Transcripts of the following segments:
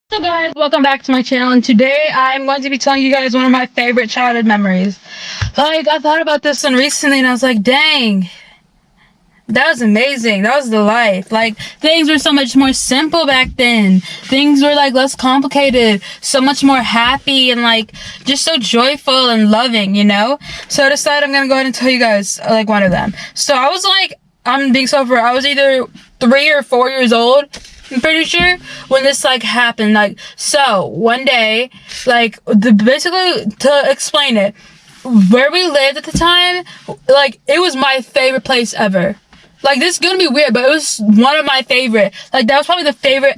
So guys, welcome back to my channel, and today I'm going to be telling you guys one of my favorite childhood memories. Like, I thought about this one recently and I was like, dang, that was amazing. That was the life. Like, things were so much more simple back then. Things were like less complicated, so much more happy and like just so joyful and loving, you know? So I decided I'm gonna go ahead and tell you guys like one of them. So I was like, I'm being so for I was either 3 or 4 years old, I'm pretty sure, when this like happened. Like, so one day, like, basically to explain it, where we lived at the time, like, it was my favorite place ever. Like, this is gonna be weird, but it was one of my favorite. Like, that was probably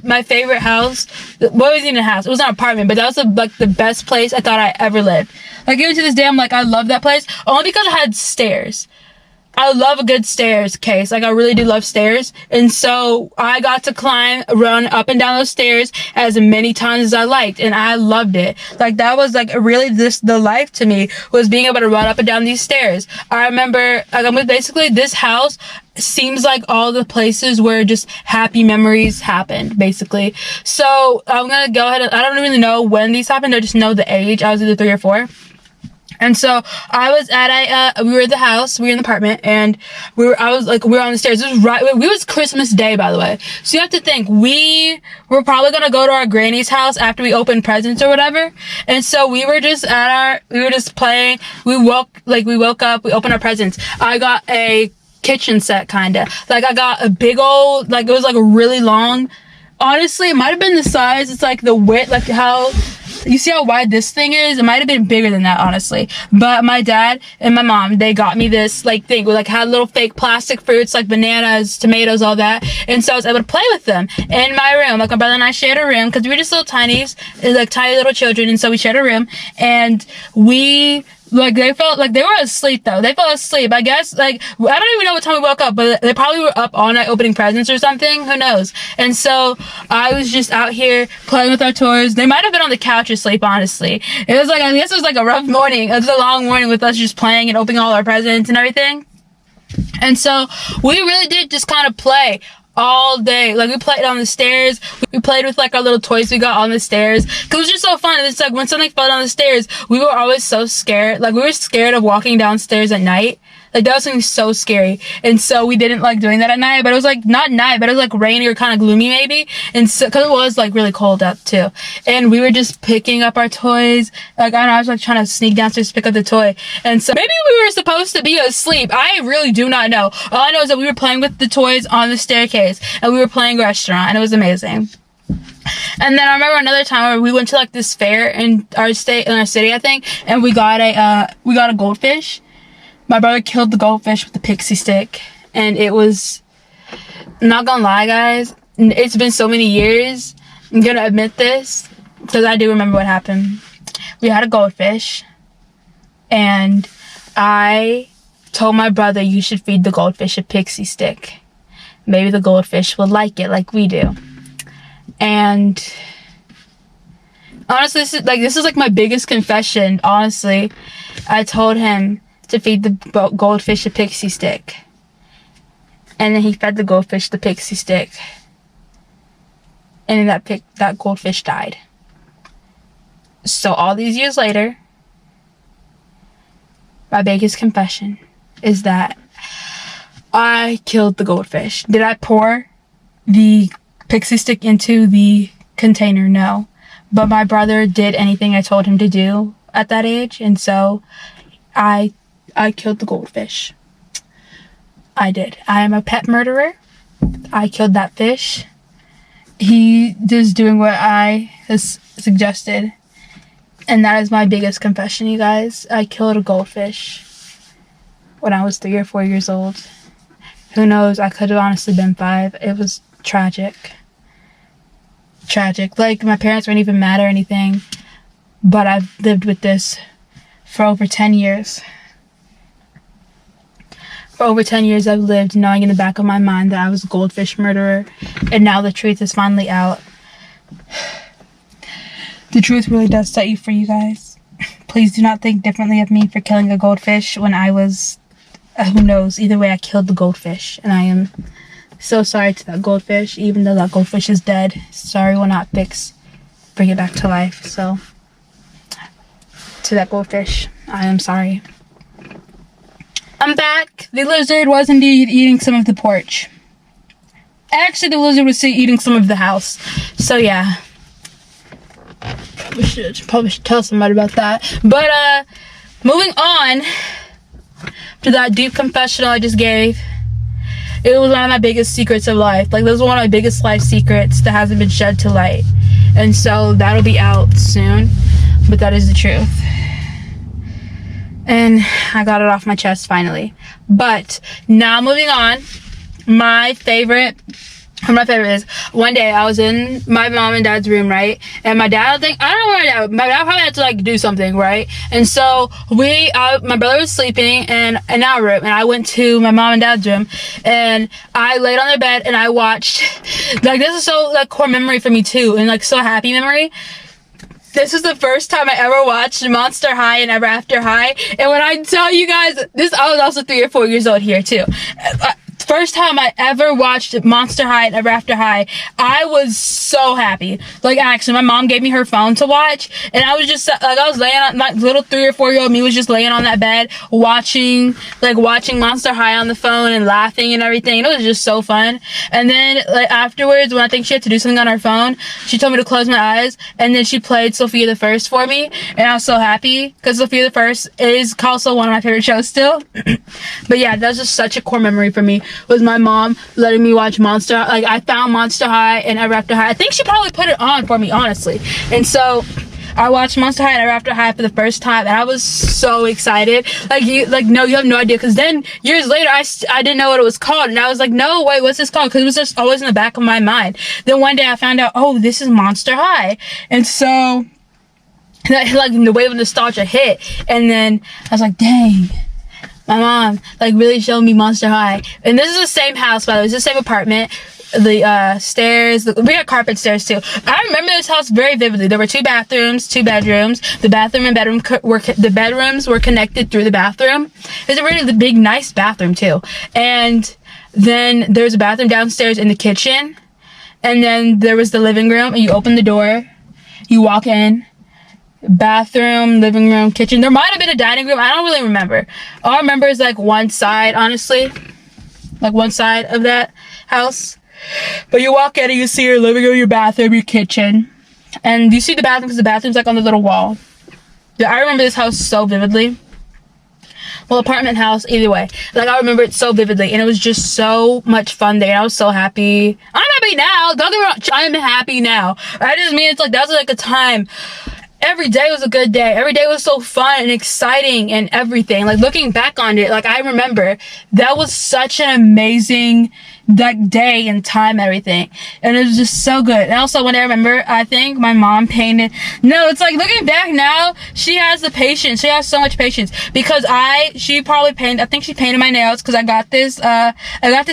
my favorite house. Well, it wasn't even a house, it was an apartment, but that was like the best place I thought I ever lived. Like, even to this day, I'm like, I love that place only because it had stairs. I love a good stairs case. Like, I really do love stairs. And so I got to run up and down those stairs as many times as I liked. And I loved it. Like, that was like really the life to me, was being able to run up and down these stairs. I remember, like, basically this house seems like all the places where just happy memories happened, basically. So I'm gonna go ahead and, I don't really know when these happened. I just know the age. I was either 3 or 4. And so I was at we were at the house, we were in the apartment, and we were on the stairs. It was Christmas Day, by the way. So you have to think, we were probably gonna go to our granny's house after we opened presents or whatever. And so we were just playing. We woke up, we opened our presents. I got a kitchen set, kinda. Like, I got a big old, like, it was like a really long, honestly, it might have been the size, it's like the width, like how, you see how wide this thing is? It might have been bigger than that, honestly. But my dad and my mom, they got me this, like, thing with, like, had little fake plastic fruits, like bananas, tomatoes, all that. And so I was able to play with them in my room. Like, my brother and I shared a room, because we were just little tinies, like, tiny little children, and so we shared a room. And they felt like they were asleep, though. They fell asleep. I guess, like, I don't even know what time we woke up, but they probably were up all night opening presents or something. Who knows? And so I was just out here playing with our toys. They might have been on the couch asleep, honestly. It was like, I guess it was like a rough morning. It was a long morning with us just playing and opening all our presents and everything. And so we really did just kind of play all day. Like, we played on the stairs. We played with, like, our little toys we got on the stairs. Cause it was just so fun. It's like, when something fell down the stairs, we were always so scared. Like, we were scared of walking downstairs at night. Like, that was something so scary. And so we didn't like doing that at night. But it was like, not night, but it was like rainy or kind of gloomy maybe. And so, cause it was like really cold out too. And we were just picking up our toys. Like, I don't know, I was like trying to sneak downstairs to pick up the toy. And so maybe we were supposed to be asleep. I really do not know. All I know is that we were playing with the toys on the staircase. And we were playing restaurant. And it was amazing. And then I remember another time where we went to like this fair in our city, I think. And we got a goldfish. My brother killed the goldfish with the pixie stick, and it was, I'm not gonna lie, guys, it's been so many years, I'm gonna admit this, because I do remember what happened. We had a goldfish, and I told my brother, you should feed the goldfish a pixie stick. Maybe the goldfish would like it like we do. And honestly, this is like my biggest confession, honestly. I told him to feed the goldfish a pixie stick, and then he fed the goldfish the pixie stick, and then that goldfish died. So all these years later, my biggest confession is that I killed the goldfish. Did I pour the pixie stick into the container? No, but my brother did anything I told him to do at that age, and so I killed the goldfish. I did. I am a pet murderer. I killed that fish. He is doing what I has suggested. And that is my biggest confession, you guys. I killed a goldfish when I was 3 or 4 years old. Who knows? I could have honestly been 5. It was tragic. Tragic. Like, my parents weren't even mad or anything. But I've lived with this for over 10 years. For over 10 years, I've lived knowing in the back of my mind that I was a goldfish murderer. And now the truth is finally out. The truth really does set you free, you guys. Please do not think differently of me for killing a goldfish when I was, who knows, either way I killed the goldfish. And I am so sorry to that goldfish, even though that goldfish is dead. Sorry will not fix bring it back to life. So to that goldfish, I am sorry. I'm back. The lizard was indeed eating some of the porch. Actually, the lizard was eating some of the house. So yeah, probably should tell somebody about that. But moving on to that deep confessional I just gave. It was one of my biggest secrets of life. Like, this was one of my biggest life secrets that hasn't been shed to light. And so that'll be out soon. But that is the truth. And I got it off my chest finally. But now moving on. My favorite is, one day I was in my mom and dad's room, right? And my dad, I don't know where my dad probably had to like do something, right? And so my brother was sleeping in our room, and I went to my mom and dad's room, and I laid on their bed and I watched, like, this is so like core memory for me too, and like so happy memory. This is the first time I ever watched Monster High and Ever After High. And when I tell you guys, I was also 3 or 4 years old here too. First time I ever watched Monster High and Ever After High, I was so happy. Like, actually, my mom gave me her phone to watch, and I was just, like, I was laying on, my little 3 or 4 year old me was just laying on that bed, watching Monster High on the phone and laughing and everything. It was just so fun. And then, like, afterwards, when I think she had to do something on her phone, she told me to close my eyes, and then she played Sophia the First for me, and I was so happy, because Sophia the First is also one of my favorite shows still. But yeah, that was just such a core memory for me, was my mom letting me watch Monster. Like, I found Monster High and Ever After High. I think she probably put it on for me, honestly. And so I watched Monster High and Ever After High for the first time, and I was so excited. You have no idea, because then years later I didn't know what it was called, and I was like, no, wait, what's this called? Because it was just always in the back of my mind. Then one day I found out, oh, this is Monster High. And so like the wave of nostalgia hit, and then I was like, dang, my mom like really showed me Monster High. And this is the same house, by the way. It's the same apartment. The stairs, we got carpet stairs too. I remember this house very vividly. There were 2 bathrooms, 2 bedrooms. The bathroom and bedroom the bedrooms were connected through the bathroom. It's a really big, nice bathroom too. And then there's a bathroom downstairs in the kitchen. And then there was the living room, and you open the door, you walk in. Bathroom, living room, kitchen. There might have been a dining room. I don't really remember. All I remember is like one side, honestly. Like one side of that house. But you walk in and you see your living room, your bathroom, your kitchen. And you see the bathroom because the bathroom's like on the little wall. Yeah, I remember this house so vividly. Well, apartment house, either way. Like, I remember it so vividly. And it was just so much fun there. And I was so happy. I'm happy now. Don't get me wrong. I'm happy now. I just mean, it's like, that was like a time. Every day was a good day. Every day was so fun and exciting and everything. Like, looking back on it, like, I remember that was such an amazing, like, day and time, everything. And it was just so good. And also, when I remember, I think my mom painted. No, it's like, looking back now, she has the patience. She has so much patience. Because she probably painted, I think she painted my nails, because I got this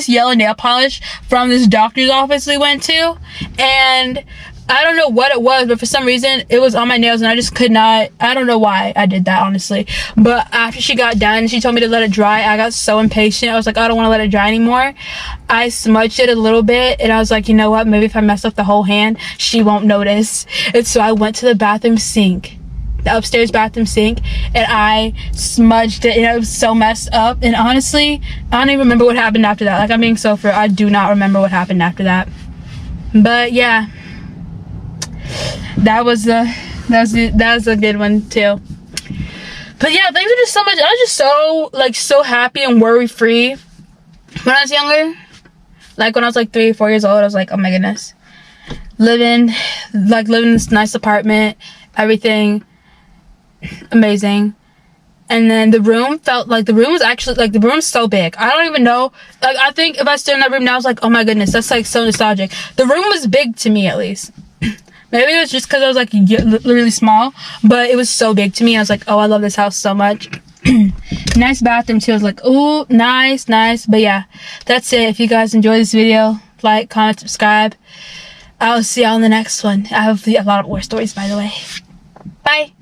yellow nail polish from this doctor's office we went to. And I don't know what it was, but for some reason it was on my nails, and I just could not. I don't know why I did that, honestly. But after she got done, she told me to let it dry. I got so impatient. I was like, I don't want to let it dry anymore. I smudged it a little bit, and I was like, you know what? Maybe if I mess up the whole hand, she won't notice. And so I went to the bathroom sink, the upstairs bathroom sink, and I smudged it, and it was so messed up. And honestly, I don't even remember what happened after that. Like, I'm being so fair. I do not remember what happened after that. But yeah. That was a good one too. But yeah, things are just so much. I was just so happy and worry free when I was younger. Like, when I was like 3 or 4 years old, I was like, oh my goodness, living in this nice apartment, everything amazing. And then the room felt like the room was actually, like, the room's so big. I don't even know. Like, I think if I stood in that room now, I was like, oh my goodness, that's like so nostalgic. The room was big to me, at least. Maybe it was just because I was like really small, but it was so big to me. I was like, oh, I love this house so much. Nice bathroom too. I was like, oh, nice. But yeah, that's it. If you guys enjoyed this video, like, comment, subscribe. I'll see y'all in the next one. I have a lot of war stories, by the way. Bye.